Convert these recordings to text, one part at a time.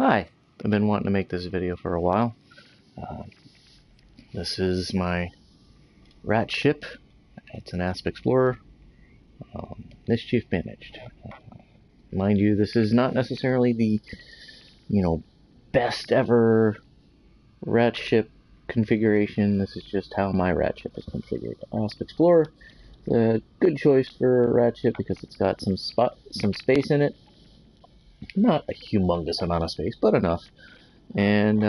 Hi, I've been wanting to make this video for a while. This is my rat ship. It's an Asp Explorer, mischief managed. Mind you, this is not necessarily the, best ever rat ship configuration. This is just how my rat ship is configured. Asp Explorer, a good choice for a rat ship because it's got some space in it. Not a humongous amount of space, but enough. And,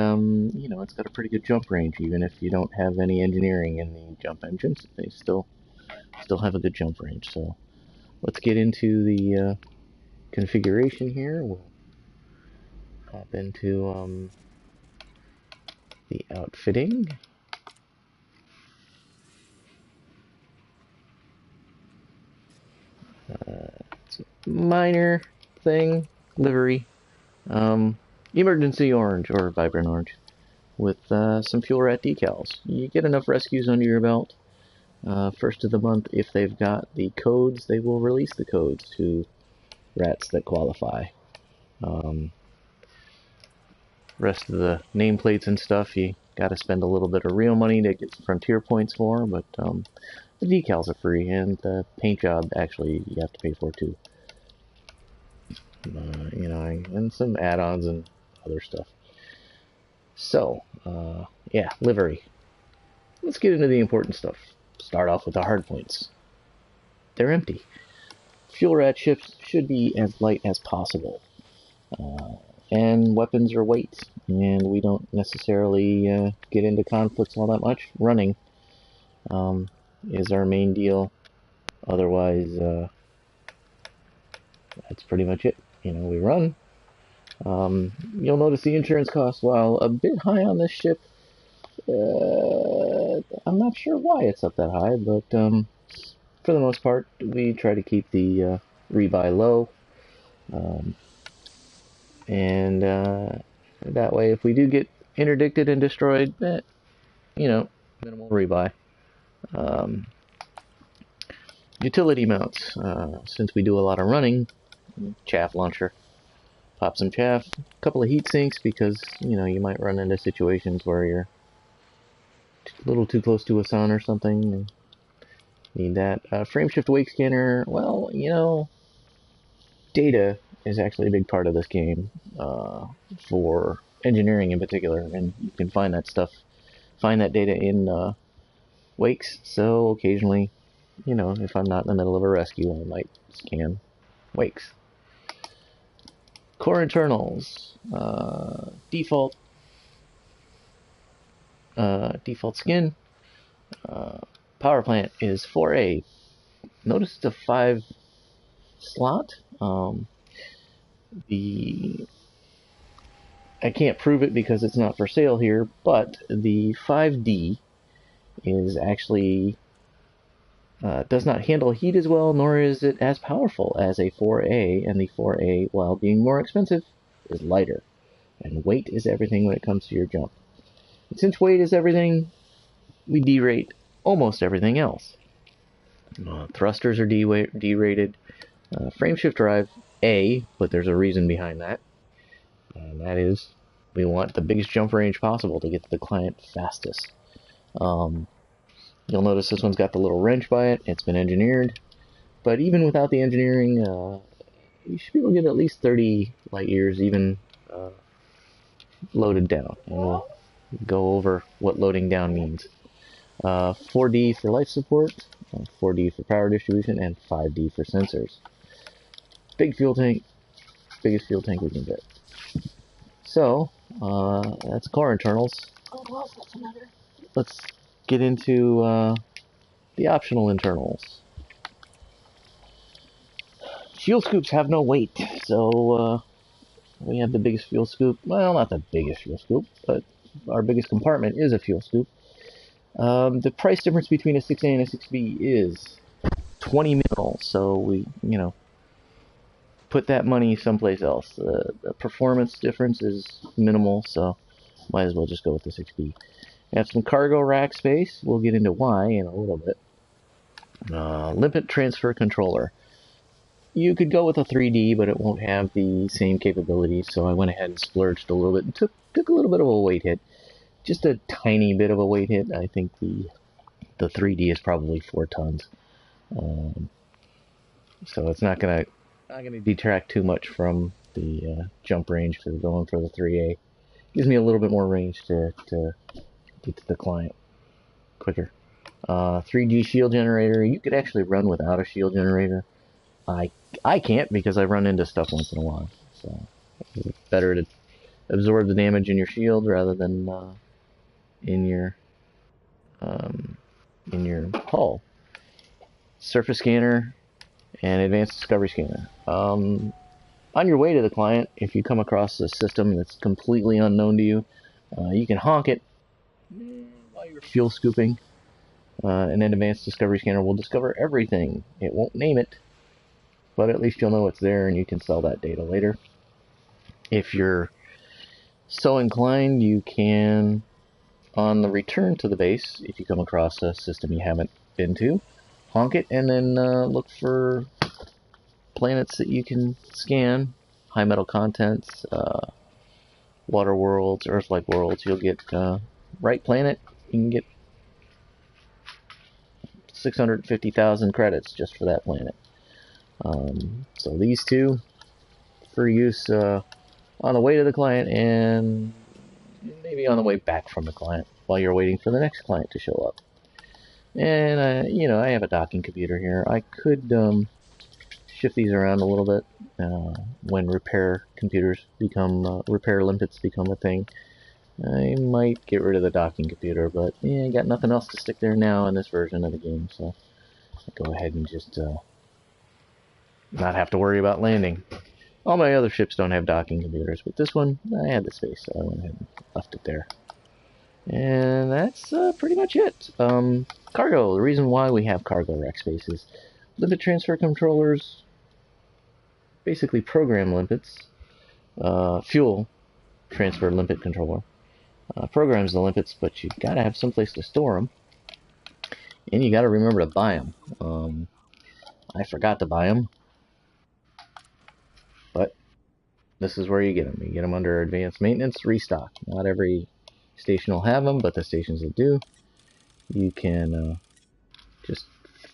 it's got a pretty good jump range, even if you don't have any engineering in the jump engines. They still have a good jump range. So let's get into the configuration here. We'll hop into the outfitting. It's a minor thing, livery. Emergency orange or vibrant orange with some FuelRat decals. You get enough rescues under your belt. First of the month, if they've got the codes, they will release the codes to rats that qualify. Rest of the nameplates and stuff, you gotta spend a little bit of real money to get some frontier points for, but the decals are free, and the paint job, actually, you have to pay for too. And some add-ons and other stuff. So, yeah, livery. Let's get into the important stuff. Start off with the hard points. They're empty. FuelRat ships should be as light as possible. And weapons are weight. And we don't necessarily get into conflicts all that much. Running is our main deal. Otherwise, that's pretty much it. We run. You'll notice the insurance cost, while a bit high on this ship, I'm not sure why it's up that high, but for the most part, we try to keep the rebuy low. And that way, if we do get interdicted and destroyed, minimal rebuy. Utility mounts. Since we do a lot of running, chaff launcher. Pop some chaff, a couple of heat sinks, because, you might run into situations where you're a little too close to a sun or something, and need that. Frameshift wake scanner, well, data is actually a big part of this game, for engineering in particular, and you can find that data in wakes, so occasionally, if I'm not in the middle of a rescue, I might scan wakes. Core internals, default skin. Power plant is 4A. Notice it's a 5 slot. I can't prove it because it's not for sale here, but the 5D is actually does not handle heat as well, nor is it as powerful as a 4A, and the 4A, while being more expensive, is lighter. And weight is everything when it comes to your jump. And since weight is everything, we derate almost everything else. Thrusters are derated. Frameshift drive, A, but there's a reason behind that. And that is, we want the biggest jump range possible to get to the client fastest. You'll notice this one's got the little wrench by it. It's been engineered. But even without the engineering, you should be able to get at least 30 light years even loaded down. And we'll go over what loading down means. 4D for life support, 4D for power distribution, and 5D for sensors. Big fuel tank. Biggest fuel tank we can get. So, that's core internals. Oh, well, that's another. Let's get into the optional internals. Fuel scoops have no weight, so we have the biggest fuel scoop. Well, not the biggest fuel scoop, but our biggest compartment is a fuel scoop. The price difference between a 6A and a 6B is 20 mil, so we, put that money someplace else. The performance difference is minimal, so might as well just go with the 6B. We have some cargo rack space. We'll get into why in a little bit. Limpet transfer controller. You could go with a 3D, but it won't have the same capabilities, so I went ahead and splurged a little bit and took a little bit of a weight hit. Just a tiny bit of a weight hit. I think the 3D is probably 4 tons. So it's not gonna detract too much from the jump range for going for the 3A. Gives me a little bit more range to get to the client quicker. 3G shield generator. You could actually run without a shield generator. I can't because I run into stuff once in a while. So it's better to absorb the damage in your shield rather than in your hull. Surface scanner and advanced discovery scanner. On your way to the client, if you come across a system that's completely unknown to you, you can honk it while you're fuel scooping. And then advanced discovery scanner will discover everything. It won't name it, but at least you'll know it's there and you can sell that data later. If you're so inclined, you can, on the return to the base, if you come across a system you haven't been to, honk it and then look for planets that you can scan, high metal contents, water worlds, Earth-like worlds. You'll get right planet. You can get 650,000 credits just for that planet. So these two for use on the way to the client and maybe on the way back from the client while you're waiting for the next client to show up. And I have a docking computer here. I could shift these around a little bit when repair limpets become a thing. I might get rid of the docking computer, but I got nothing else to stick there now in this version of the game, so I'll go ahead and just not have to worry about landing. All my other ships don't have docking computers, but this one, I had the space, so I went ahead and left it there. And that's pretty much it. Cargo. The reason why we have cargo rack spaces. Limpet transfer controllers basically program limpets. Fuel transfer limpet controller. Programs the limpets, but you gotta have some place to store them. And you gotta remember to buy them. I forgot to buy them. But this is where you get them. You get them under advanced maintenance, restock. Not every station will have them, but the stations that do, you can just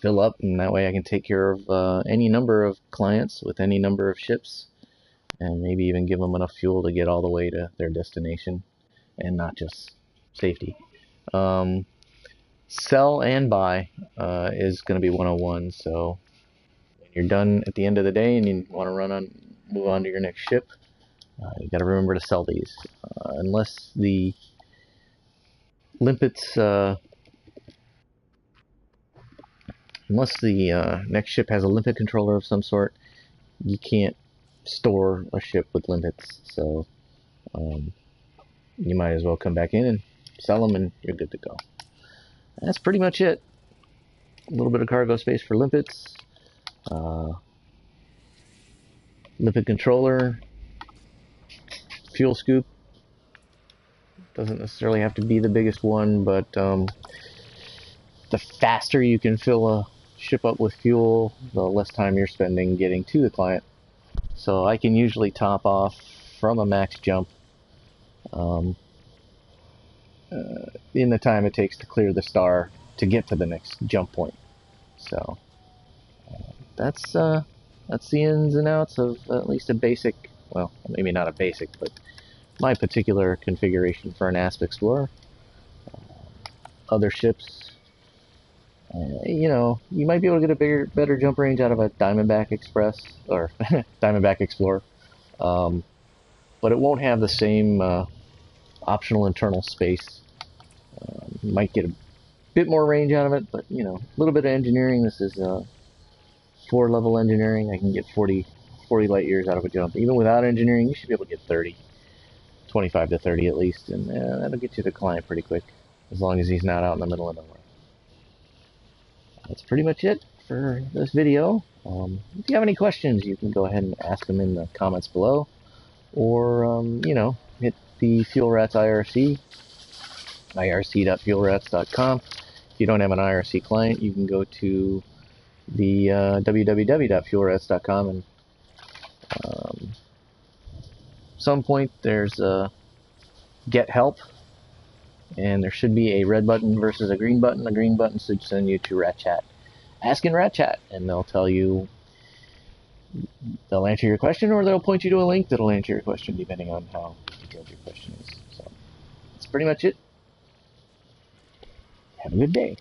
fill up, and that way I can take care of any number of clients with any number of ships, and maybe even give them enough fuel to get all the way to their destination, and not just safety. Sell and buy is going to be 101, so when you're done at the end of the day and you want to move on to your next ship, you got to remember to sell these. Unless the limpets, unless the next ship has a limpet controller of some sort, you can't store a ship with limpets, so you might as well come back in and sell them and you're good to go. That's pretty much it. A little bit of cargo space for limpets, limpet controller, fuel scoop. Doesn't necessarily have to be the biggest one, but the faster you can fill a ship up with fuel, the less time you're spending getting to the client. So I can usually top off from a max jump in the time it takes to clear the star to get to the next jump point. So that's the ins and outs of at least a basic, well, maybe not a basic, but my particular configuration for an Asp Explorer. Other ships, you might be able to get a better jump range out of a Diamondback Express or Diamondback Explorer, but it won't have the same optional internal space. You might get a bit more range out of it, but a little bit of engineering. This is 4-level engineering. I can get 40 light years out of a jump. Even without engineering, you should be able to get 30. 25 to 30 at least, and that'll get you the client pretty quick, as long as he's not out in the middle of nowhere. That's pretty much it for this video. If you have any questions, you can go ahead and ask them in the comments below, or hit the FuelRat's IRC, irc.fuelrats.com. If you don't have an IRC client, you can go to the www.fuelrats.com, and some point there's a get help, and there should be a red button versus a green button. The green button should send you to Rat Chat. Ask in Rat Chat, and they'll tell you, they'll answer your question, or they'll point you to a link that'll answer your question, depending on how detailed your question is. So that's pretty much it. Have a good day.